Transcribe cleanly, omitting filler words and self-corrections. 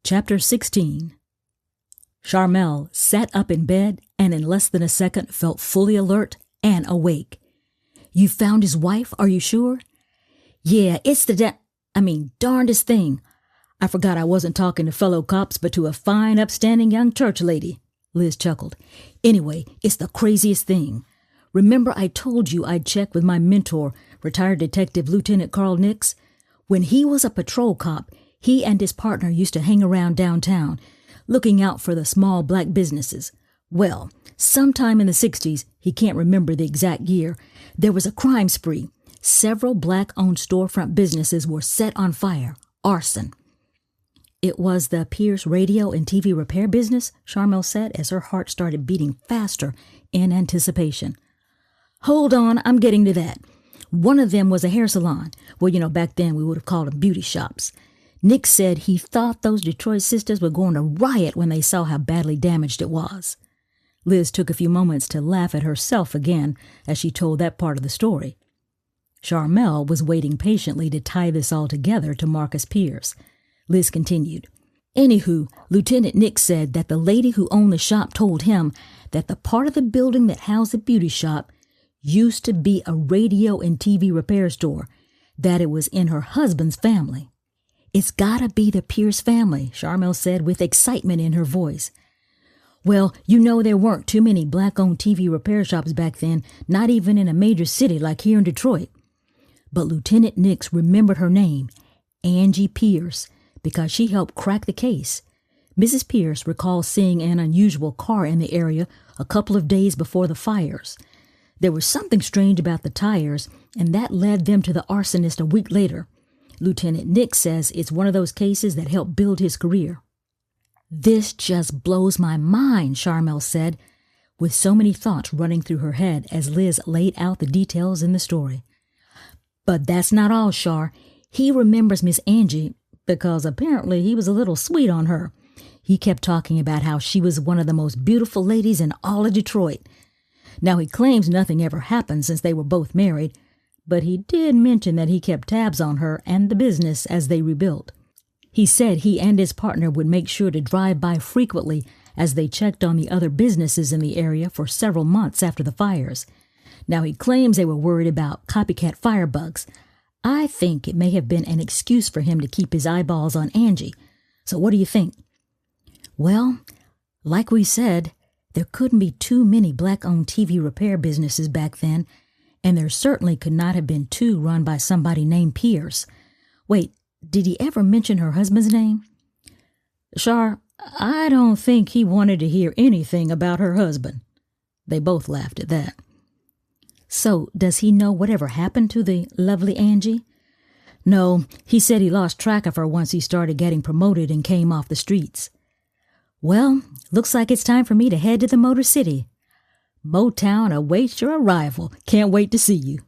Chapter 16. Sharmelle sat up in bed and in less than a second felt fully alert and awake. "You found his wife, are you sure?" "Yeah, it's the darndest thing. I forgot I wasn't talking to fellow cops but to a fine, upstanding young church lady," Liz chuckled. "Anyway, it's the craziest thing. Remember I told you I'd check with my mentor, retired Detective Lieutenant Carl Nix? When he was a patrol cop, he and his partner used to hang around downtown, looking out for the small black businesses. Well, sometime in the 60s, he can't remember the exact year, there was a crime spree. Several black-owned storefront businesses were set on fire. Arson. "It was the Pierce radio and TV repair business," Sharmelle said as her heart started beating faster in anticipation. "Hold on, I'm getting to that. One of them was a hair salon. Well, back then we would have called them beauty shops. Nick said he thought those Detroit sisters were going to riot when they saw how badly damaged it was." Liz took a few moments to laugh at herself again as she told that part of the story. Sharmelle was waiting patiently to tie this all together to Marcus Pierce. Liz continued. "Anywho, Lieutenant Nick said that the lady who owned the shop told him that the part of the building that housed the beauty shop used to be a radio and TV repair store, that it was in her husband's family." "It's gotta be the Pierce family," Sharmelle said with excitement in her voice. "Well, there weren't too many black-owned TV repair shops back then, not even in a major city like here in Detroit. But Lieutenant Nix remembered her name, Angie Pierce, because she helped crack the case. Mrs. Pierce recalls seeing an unusual car in the area a couple of days before the fires. There was something strange about the tires, and that led them to the arsonist a week later. Lieutenant Nick says it's one of those cases that helped build his career." "This just blows my mind," Sharmelle said, with so many thoughts running through her head as Liz laid out the details in the story. "But that's not all, Shar. He remembers Miss Angie because apparently he was a little sweet on her. He kept talking about how she was one of the most beautiful ladies in all of Detroit. Now, he claims nothing ever happened since they were both married, but he did mention that he kept tabs on her and the business as they rebuilt. He said he and his partner would make sure to drive by frequently as they checked on the other businesses in the area for several months after the fires. Now, he claims they were worried about copycat firebugs. I think it may have been an excuse for him to keep his eyeballs on Angie. So what do you think?" "Well, like we said, there couldn't be too many black-owned TV repair businesses back then, and there certainly could not have been two run by somebody named Pierce. Wait, did he ever mention her husband's name?" "Shar, I don't think he wanted to hear anything about her husband." They both laughed at that. "So, does he know whatever happened to the lovely Angie?" "No, he said he lost track of her once he started getting promoted and came off the streets." "Well, looks like it's time for me to head to the Motor City. Motown awaits your arrival. Can't wait to see you."